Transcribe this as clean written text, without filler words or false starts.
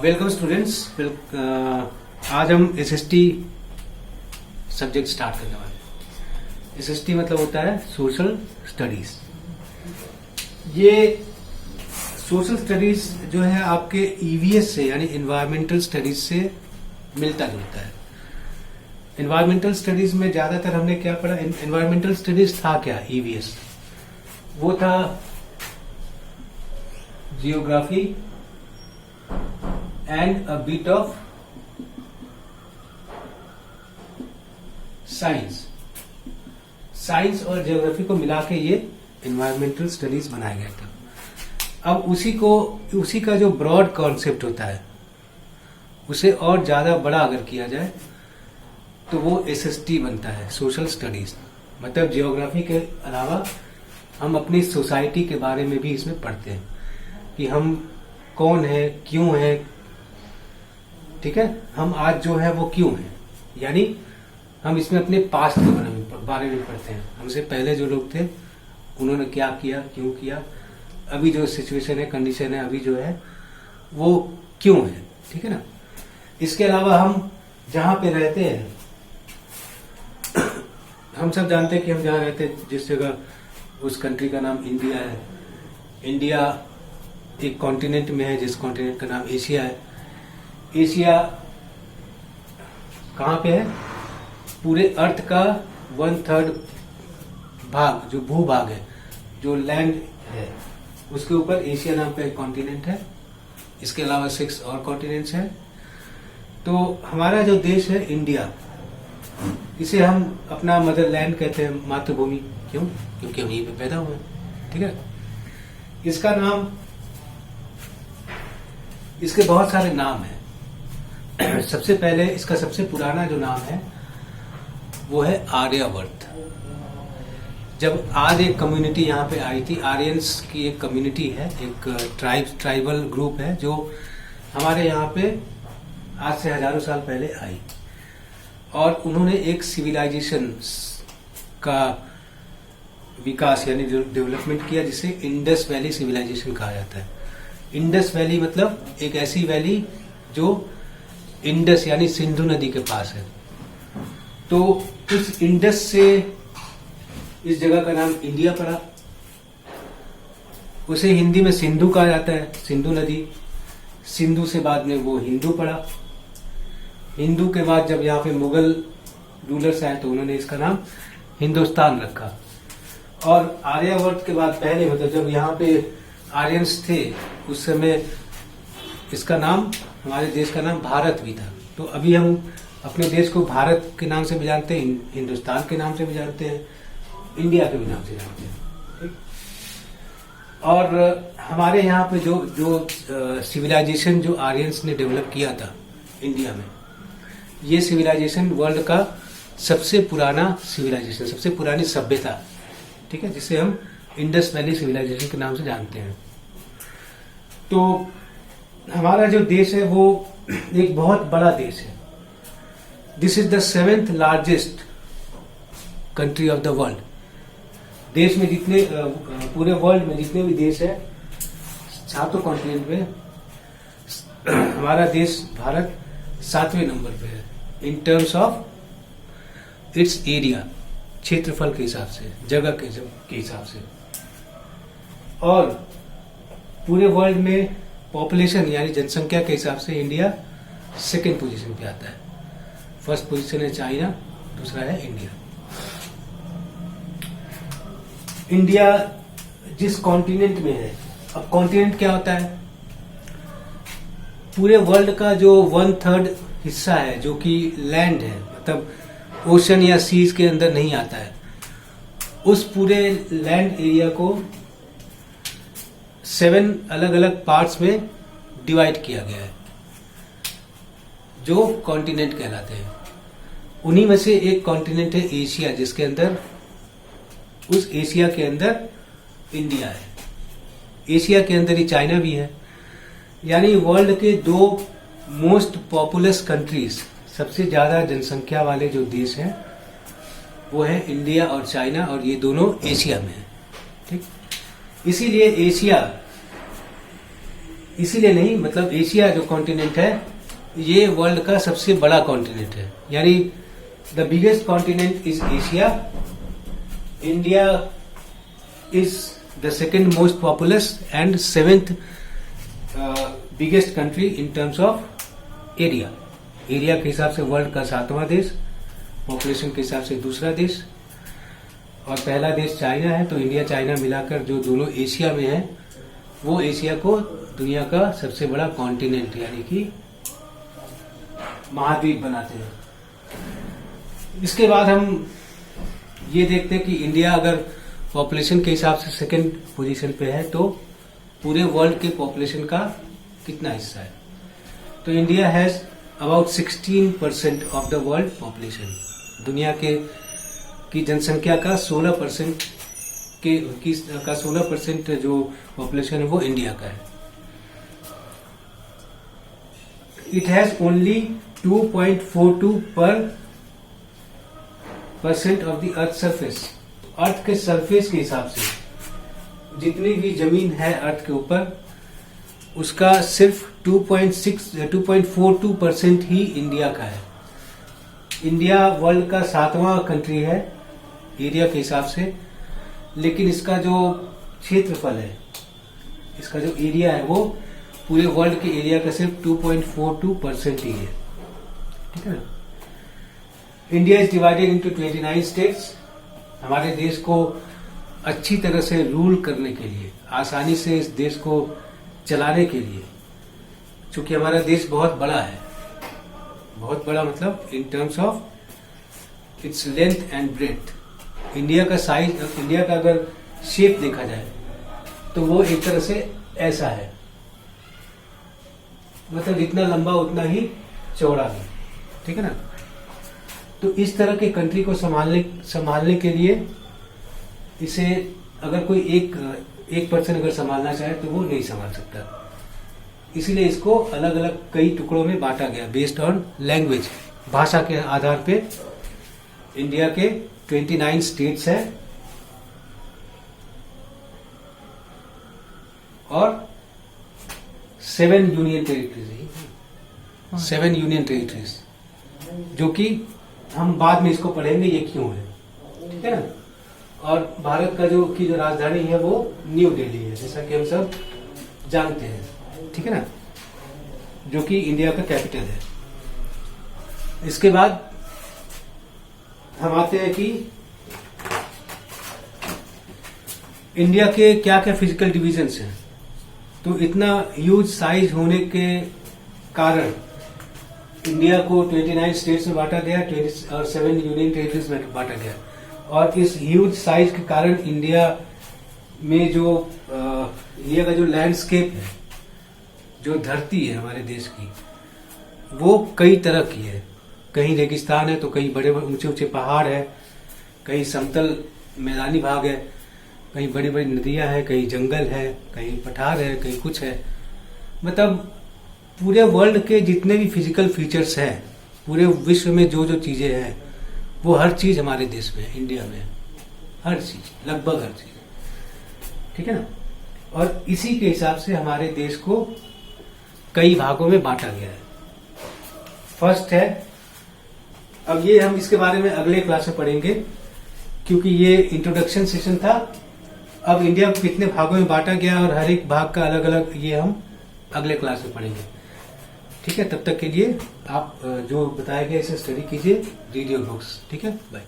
Welcome students. आज हम SST subject start करने वाले हैं। एसएसटी मतलब होता है सोशल स्टडीज। ये सोशल स्टडीज जो है आपके ईवीएस से यानी एनवायरमेंटल स्टडीज से मिलता जुलता है। एनवायरमेंटल स्टडीज में ज्यादातर हमने क्या पढ़ा? एनवायरमेंटल स्टडीज था क्या? ईवीएस वो था geography and a bit of science और ज्योग्राफी को मिला के ये एनवायरमेंटल स्टडीज बनाया गया था। अब उसी का जो ब्रॉड कॉन्सेप्ट होता है उसे और ज्यादा बड़ा अगर किया जाए तो वो एसएसटी बनता है, सोशल स्टडीज। मतलब ज्योग्राफी के अलावा हम अपनी सोसाइटी के बारे में भी इसमें पढ़ते हैं कि हम कौन है, क्यों है, ठीक है, हम आज जो है वो क्यों है। यानी हम इसमें अपने पास्ट के बारे में पढ़ते हैं। हमसे पहले जो लोग थे उन्होंने क्या किया, क्यों किया, अभी जो सिचुएशन है, कंडीशन है अभी जो है वो क्यों है, ठीक है ना। इसके अलावा हम जहां पे रहते हैं, हम सब जानते हैं कि हम जहां रहते हैं जिस जगह, उस कंट्री का नाम इंडिया है। इंडिया एक कॉन्टिनेंट में है जिस कॉन्टिनेंट का नाम एशिया है। एशिया कहाँ पे है? पूरे अर्थ का 1/3 भाग, जो भूभाग है, जो लैंड है, उसके ऊपर एशिया नाम का एक कॉन्टिनेंट है। इसके अलावा 6 और कॉन्टिनेंट्स हैं। तो हमारा जो देश है इंडिया, इसे हम अपना मदरलैंड कहते हैं, मातृभूमि। क्यों? क्योंकि हम यहीं पे पैदा हुए हैं, ठीक है। इसका नाम, इसके बहुत सारे नाम हैं। सबसे पहले इसका सबसे पुराना जो नाम है वो है आर्यवर्त। जब आज एक कम्युनिटी यहाँ पे आई थी, आर्यंस की एक कम्युनिटी है, एक ट्राइबल ग्रुप है जो हमारे यहाँ पे आज से हजारों साल पहले आई, और उन्होंने एक सिविलाइजेशन का विकास यानी डेवलपमेंट किया जिसे इंडस वैली सिविलाइजेशन कहा जाता है। इंडस वैली मतलब एक ऐसी वैली जो इंडस यानी सिंधु नदी के पास है। तो उस इंडस से इस जगह का नाम इंडिया पड़ा। उसे हिंदी में सिंधु कहा जाता है, सिंधु नदी। सिंधु से बाद में वो हिंदू पड़ा। हिंदू के बाद जब यहाँ पे मुगल रूलर्स आए तो उन्होंने इसका नाम हिंदुस्तान रखा। और आर्यवर्त के बाद पहले, मतलब जब यहाँ पे आर्यंस थे उस समय इसका नाम, हमारे देश का नाम भारत भी था। तो अभी हम अपने देश को भारत के नाम से भी जानते हैं, हिंदुस्तान के नाम से भी जानते हैं, इंडिया के भी नाम से जानते हैं, ठीक। और हमारे यहाँ पे जो सिविलाइजेशन जो आर्यंस ने डेवलप किया था इंडिया में, ये सिविलाइजेशन वर्ल्ड का सबसे पुराना सिविलाइजेशन, सबसे पुरानी सभ्यता, ठीक है, जिसे हम इंडस वैली सिविलाइजेशन के नाम से जानते हैं। तो हमारा जो देश है वो एक बहुत बड़ा देश है। This is the 7th largest country of the world. देश में जितने, पूरे वर्ल्ड में जितने भी देश है, 7 कॉन्टिनेंट में, हमारा देश भारत 7वें नंबर पे है इन टर्म्स ऑफ इट्स एरिया, क्षेत्रफल के हिसाब से, जगह के हिसाब से। और पूरे वर्ल्ड में पॉपुलेशन यानी जनसंख्या के हिसाब से इंडिया 2nd पोजीशन पे आता है। फर्स्ट पोजीशन है चाइना, दूसरा है इंडिया। इंडिया जिस कॉन्टिनेंट में है, अब कॉन्टिनेंट क्या होता है? पूरे वर्ल्ड का जो 1/3 हिस्सा है जो कि लैंड है, मतलब ओशन या सीज के अंदर नहीं आता है, उस पूरे लैंड एरिया को 7 अलग अलग पार्ट्स में डिवाइड किया गया है जो कॉन्टिनेंट कहलाते हैं। उन्हीं में से एक कॉन्टिनेंट है एशिया, जिसके अंदर, उस एशिया के अंदर इंडिया है। एशिया के अंदर ही चाइना भी है। यानी वर्ल्ड के 2 मोस्ट पॉपुलस कंट्रीज, सबसे ज्यादा जनसंख्या वाले जो देश हैं वो है इंडिया और चाइना, और ये दोनों एशिया में है, ठीक। इसीलिए एशिया इसीलिए नहीं, मतलब एशिया जो कॉन्टिनेंट है ये वर्ल्ड का सबसे बड़ा कॉन्टिनेंट है, यानी the biggest continent is Asia. India is the second most populous and seventh biggest country in terms of area. Area के हिसाब से वर्ल्ड का 7वां देश, पॉपुलेशन के हिसाब से दूसरा देश, और पहला देश चाइना है. तो इंडिया चाइना मिलाकर जो दोनों एशिया में है वो एशिया को दुनिया का सबसे बड़ा कॉन्टिनेंट यानी कि महाद्वीप बनाते हैं. इसके बाद हम ये देखते हैं कि इंडिया अगर पॉपुलेशन के हिसाब से सेकंड पोजीशन पे है तो पूरे वर्ल्ड के पॉपुलेशन का कितना हिस्सा है. तो India has about 16% of the world population. दुनिया की जनसंख्या का 16% का 16% जो पॉपुलेशन है वो इंडिया का है. It has only 2.42% of the earth surface. Earth के सरफेस के हिसाब से जितनी भी जमीन है अर्थ के ऊपर उसका सिर्फ 2.42% ही इंडिया का है. इंडिया वर्ल्ड का 7वां कंट्री है एरिया के हिसाब से, लेकिन इसका जो क्षेत्रफल है, इसका जो एरिया है वो पूरे वर्ल्ड के एरिया का सिर्फ 2.42% ही है. ठीक है ना. India is divided into 29 states. हमारे देश को अच्छी तरह से रूल करने के लिए, आसानी से इस देश को चलाने के लिए, चूंकि हमारा देश बहुत बड़ा है, बहुत बड़ा मतलब in terms of its length and breadth. India का साइज, इंडिया का अगर शेप देखा जाए तो वो एक तरह से ऐसा है, मतलब जितना लंबा उतना ही चौड़ा भी. ठीक है ना. तो इस तरह के कंट्री को संभालने के लिए इसे अगर कोई एक पर्सन अगर संभालना चाहे तो वो नहीं संभाल सकता. इसीलिए इसको अलग अलग कई टुकड़ों में बांटा गया बेस्ड ऑन लैंग्वेज. भाषा के आधार पे इंडिया के 29 स्टेट्स है और 7 यूनियन टेरिटरीज, जो कि हम बाद में इसको पढ़ेंगे ये क्यों है. ठीक है ना. और भारत का जो राजधानी है वो न्यू दिल्ली है, जैसा कि हम सब जानते हैं. ठीक है ना. जो कि इंडिया का कैपिटल है. इसके बाद हम आते हैं कि इंडिया के क्या क्या फिजिकल डिविजन्स हैं. तो इतना ह्यूज साइज होने के कारण इंडिया को 29 स्टेट्स में बांटा गया और 7 यूनियन टेरिटरीज में बांटा गया. और इस ह्यूज साइज के कारण इंडिया में जो इंडिया का जो लैंडस्केप है, जो धरती है हमारे देश की, वो कई तरह की है. कहीं रेगिस्तान है तो कहीं बड़े ऊंचे ऊंचे पहाड़ है, कहीं समतल मैदानी भाग है, कहीं बड़ी बड़ी नदियां हैं, कहीं जंगल है, कहीं पठार है, कहीं कुछ है. मतलब पूरे वर्ल्ड के जितने भी फिजिकल फीचर्स हैं, पूरे विश्व में जो जो चीजें हैं, वो हर चीज हमारे देश में, इंडिया में, हर चीज, लगभग हर चीज. ठीक है ना. और इसी के हिसाब से हमारे देश को कई भागों में बांटा गया है. फर्स्ट है, अब ये हम इसके बारे में अगले क्लास में पढ़ेंगे क्योंकि ये इंट्रोडक्शन सेशन था. अब इंडिया को कितने भागों में बांटा गया और हर एक भाग का अलग अलग ये हम अगले क्लास में पढ़ेंगे. ठीक है. तब तक के लिए आप जो बताया गया इसे स्टडी कीजिए, रीड योर बुक्स. ठीक है. बाय.